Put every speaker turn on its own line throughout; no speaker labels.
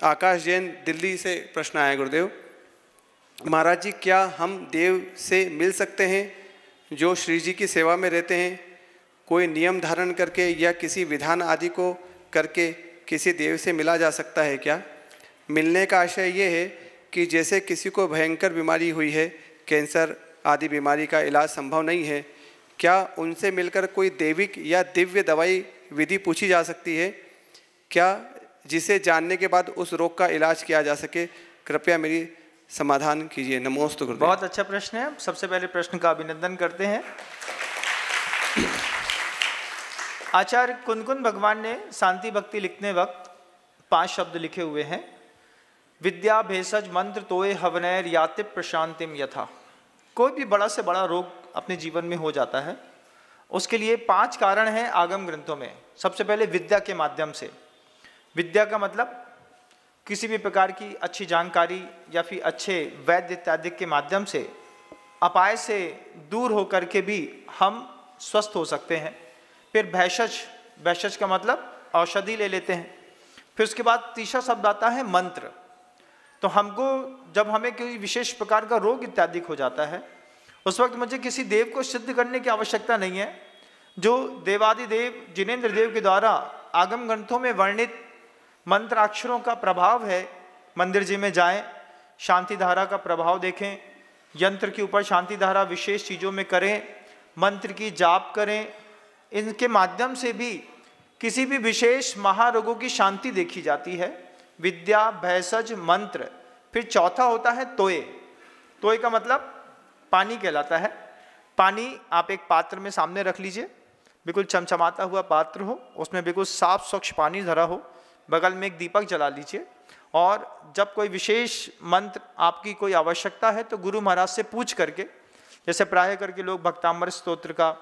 आकाश जैन दिल्ली से प्रश्न आया गुरुदेव। महाराज जी, क्या हम देव से मिल सकते हैं जो श्री जी की सेवा में रहते हैं? कोई नियम धारण करके या किसी विधान आदि को करके किसी देव से मिला जा सकता है क्या? मिलने का आशय ये है कि जैसे किसी को भयंकर बीमारी हुई है, कैंसर आदि बीमारी का इलाज संभव नहीं है, क्या उनसे मिलकर कोई दैविक या दिव्य दवाई विधि पूछी जा सकती है क्या, जिसे जानने के बाद उस रोग का इलाज किया जा सके? कृपया मेरी समाधान कीजिए। नमोस्तु गुरुदेव।
बहुत अच्छा प्रश्न है। सबसे पहले प्रश्न का अभिनंदन करते हैं। आचार्य कुनकुन भगवान ने शांति भक्ति लिखने वक्त 5 शब्द लिखे हुए हैं। विद्या भेषज मंत्र तोय हवनैर याति प्रशांतिम यथा। कोई भी बड़ा से बड़ा रोग अपने जीवन में हो जाता है, उसके लिए 5 कारण हैं आगम ग्रंथों में। सबसे पहले विद्या के माध्यम से। विद्या का मतलब किसी भी प्रकार की अच्छी जानकारी या फिर अच्छे वैद्य इत्यादि के माध्यम से अपाय से दूर होकर के भी हम स्वस्थ हो सकते हैं। फिर भेषज, भेषज का मतलब औषधि ले लेते हैं। फिर उसके बाद तीसरा शब्द आता है मंत्र। तो हमको जब हमें कोई विशेष प्रकार का रोग इत्यादि हो जाता है, उस वक्त मुझे किसी देव को सिद्ध करने की आवश्यकता नहीं है। जो देवादिदेव जिनेंद्र देव के द्वारा आगम ग्रंथों में वर्णित मंत्राक्षरों का प्रभाव है, मंदिर जी में जाएं, शांति धारा का प्रभाव देखें, यंत्र के ऊपर शांति धारा विशेष चीज़ों में करें, मंत्र की जाप करें। इनके माध्यम से भी किसी भी विशेष महारोगों की शांति देखी जाती है। विद्या, भेषज, मंत्र। फिर चौथा होता है तोय। तोय का मतलब पानी कहलाता है। पानी आप एक पात्र में सामने रख लीजिए, बिल्कुल चमचमाता हुआ पात्र हो, उसमें बिल्कुल साफ स्वच्छ पानी धरा हो, बगल में एक दीपक जला लीजिए, और जब कोई विशेष मंत्र आपकी कोई आवश्यकता है तो गुरु महाराज से पूछ करके, जैसे प्राय करके लोग भक्तामृत स्तोत्र का,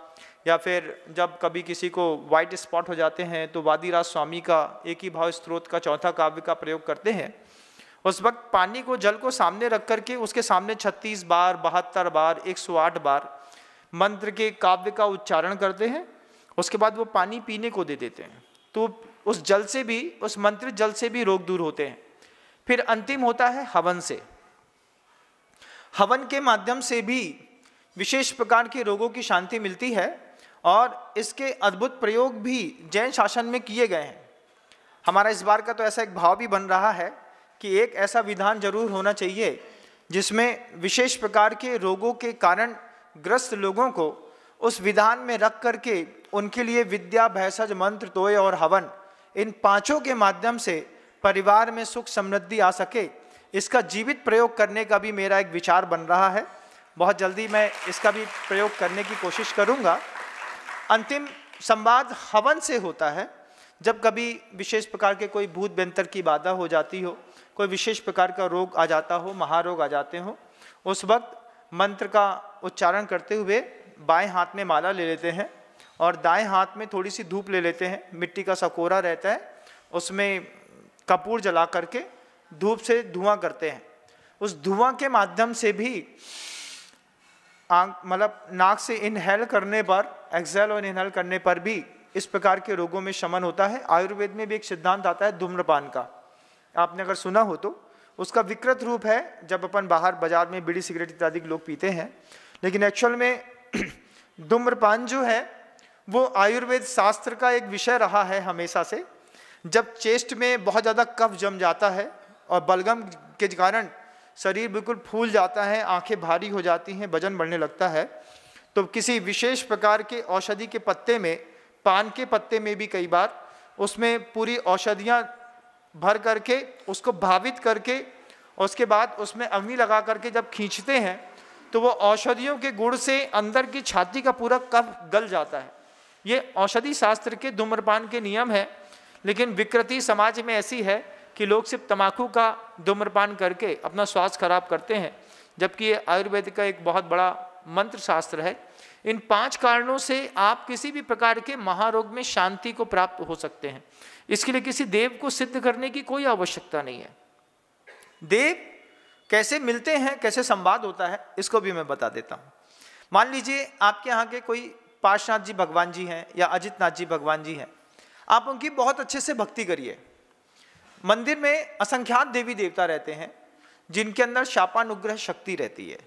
या फिर जब कभी किसी को वाइट स्पॉट हो जाते हैं तो वादिराज स्वामी का एक ही भाव स्त्रोत का चौथा काव्य का प्रयोग करते हैं। उस वक्त पानी को, जल को सामने रख करके उसके सामने 36 बार, 72 बार, 108 बार मंत्र के काव्य का उच्चारण करते हैं। उसके बाद वो पानी पीने को दे देते हैं, तो उस जल से भी, उस मंत्रित जल से भी रोग दूर होते हैं। फिर अंतिम होता है हवन से। हवन के माध्यम से भी विशेष प्रकार के रोगों की शांति मिलती है, और इसके अद्भुत प्रयोग भी जैन शासन में किए गए हैं। हमारा इस बार का तो ऐसा एक भाव भी बन रहा है कि एक ऐसा विधान जरूर होना चाहिए जिसमें विशेष प्रकार के रोगों के कारण ग्रस्त लोगों को उस विधान में रख करके उनके लिए विद्या, भेषज, मंत्र, तोय और हवन, इन 5 के माध्यम से परिवार में सुख समृद्धि आ सके। इसका जीवित प्रयोग करने का भी मेरा एक विचार बन रहा है। बहुत जल्दी मैं इसका भी प्रयोग करने की कोशिश करूंगा। अंतिम संवाद हवन से होता है। जब कभी विशेष प्रकार के कोई भूत व्यंतर की बाधा हो जाती हो, कोई विशेष प्रकार का रोग आ जाता हो, महारोग आ जाते हो, उस वक्त मंत्र का उच्चारण करते हुए बाएं हाथ में माला ले लेते हैं और दाएं हाथ में थोड़ी सी धूप ले लेते हैं। मिट्टी का सकोरा रहता है, उसमें कपूर जला करके धूप से धुआं करते हैं। उस धुआं के माध्यम से भी मतलब नाक से इनहेल करने पर, एक्सेल और इनहेल करने पर भी इस प्रकार के रोगों में शमन होता है। आयुर्वेद में भी एक सिद्धांत आता है धूम्रपान का, आपने अगर सुना हो तो। उसका विकृत रूप है जब अपन बाहर बाजार में बीड़ी सिगरेट इत्यादि लोग पीते हैं, लेकिन एक्चुअल में धूम्रपान जो है वो आयुर्वेद शास्त्र का एक विषय रहा है हमेशा से। जब चेस्ट में बहुत ज़्यादा कफ जम जाता है और बलगम के कारण शरीर बिल्कुल फूल जाता है, आंखें भारी हो जाती हैं, वजन बढ़ने लगता है, तो किसी विशेष प्रकार के औषधि के पत्ते में, पान के पत्ते में भी कई बार उसमें पूरी औषधियाँ भर करके उसको भावित करके उसके बाद उसमें अग्नि लगा करके जब खींचते हैं तो वो औषधियों के गुण से अंदर की छाती का पूरा कफ गल जाता है। ये औषधि शास्त्र के धूम्रपान के नियम है। लेकिन विकृति समाज में ऐसी है कि लोग सिर्फ तंबाकू का धूम्रपान करके अपना स्वास्थ्य खराब करते हैं, जबकि ये आयुर्वेद का एक बहुत बड़ा मंत्र शास्त्र है। इन 5 कारणों से आप किसी भी प्रकार के महारोग में शांति को प्राप्त हो सकते हैं। इसके लिए किसी देव को सिद्ध करने की कोई आवश्यकता नहीं है। देव कैसे मिलते हैं, कैसे संवाद होता है, इसको भी मैं बता देता हूँ। मान लीजिए आपके यहाँ के कोई पार्श्वनाथ जी भगवान जी हैं या अजितनाथ जी भगवान जी हैं, आप उनकी बहुत अच्छे से भक्ति करिए। मंदिर में असंख्यात देवी देवता रहते हैं जिनके अंदर शापानुग्रह शक्ति रहती है।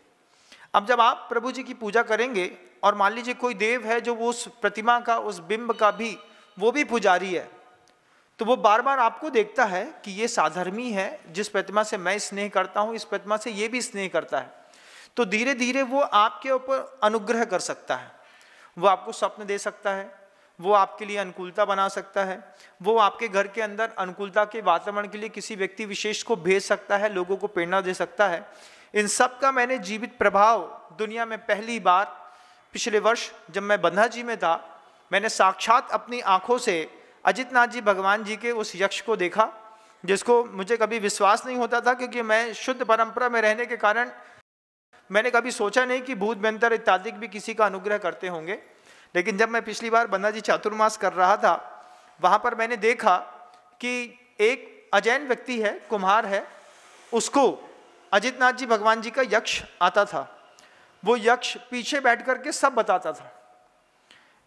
अब जब आप प्रभु जी की पूजा करेंगे और मान लीजिए कोई देव है जो वो उस प्रतिमा का, उस बिंब का भी वो भी पुजारी है, तो वो बार बार आपको देखता है कि ये साधर्मी है, जिस प्रतिमा से मैं स्नेह करता हूँ इस प्रतिमा से ये भी स्नेह करता है, तो धीरे धीरे वो आपके ऊपर अनुग्रह कर सकता है। वो आपको स्वप्न दे सकता है, वो आपके लिए अनुकूलता बना सकता है, वो आपके घर के अंदर अनुकूलता के वातावरण के लिए किसी व्यक्ति विशेष को भेज सकता है, लोगों को प्रेरणा दे सकता है। इन सब का मैंने जीवित प्रभाव दुनिया में पहली बार पिछले वर्ष जब मैं बंधा जी में था, मैंने साक्षात अपनी आंखों से अजित नाथ जी भगवान जी के उस यक्ष को देखा, जिसको मुझे कभी विश्वास नहीं होता था, क्योंकि मैं शुद्ध परंपरा में रहने के कारण मैंने कभी सोचा नहीं कि भूत व्यंतर इत्यादि भी किसी का अनुग्रह करते होंगे। लेकिन जब मैं पिछली बार बंधा जी चातुर्मास कर रहा था, वहाँ पर मैंने देखा कि एक अजैन व्यक्ति है, कुम्हार है, उसको अजित नाथ जी भगवान जी का यक्ष आता था। वो यक्ष पीछे बैठ करके सब बताता था,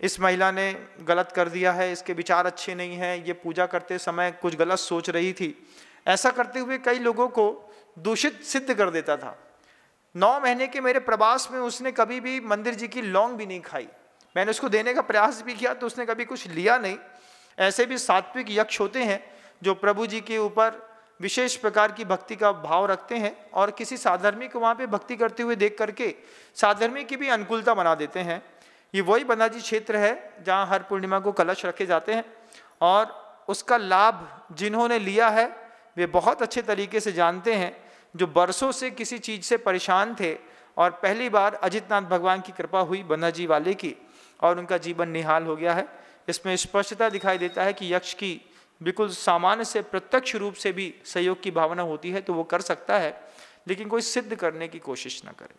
इस महिला ने गलत कर दिया है, इसके विचार अच्छे नहीं हैं, ये पूजा करते समय कुछ गलत सोच रही थी। ऐसा करते हुए कई लोगों को दूषित सिद्ध कर देता था। 9 महीने के मेरे प्रवास में उसने कभी भी मंदिर जी की लौंग भी नहीं खाई। मैंने उसको देने का प्रयास भी किया तो उसने कभी कुछ लिया नहीं। ऐसे भी सात्विक यक्ष होते हैं जो प्रभु जी के ऊपर विशेष प्रकार की भक्ति का भाव रखते हैं और किसी साधर्मी को वहाँ पे भक्ति करते हुए देख करके साधर्मी की भी अनुकूलता बना देते हैं। ये वही बंधा जी क्षेत्र है जहाँ हर पूर्णिमा को कलश रखे जाते हैं और उसका लाभ जिन्होंने लिया है वे बहुत अच्छे तरीके से जानते हैं। जो बरसों से किसी चीज़ से परेशान थे और पहली बार अजितनाथ भगवान की कृपा हुई बंधा जी वाले की और उनका जीवन निहाल हो गया है। इसमें स्पष्टता दिखाई देता है कि यक्ष की बिल्कुल सामान्य से प्रत्यक्ष रूप से भी सहयोग की भावना होती है तो वो कर सकता है, लेकिन कोई सिद्ध करने की कोशिश ना करे।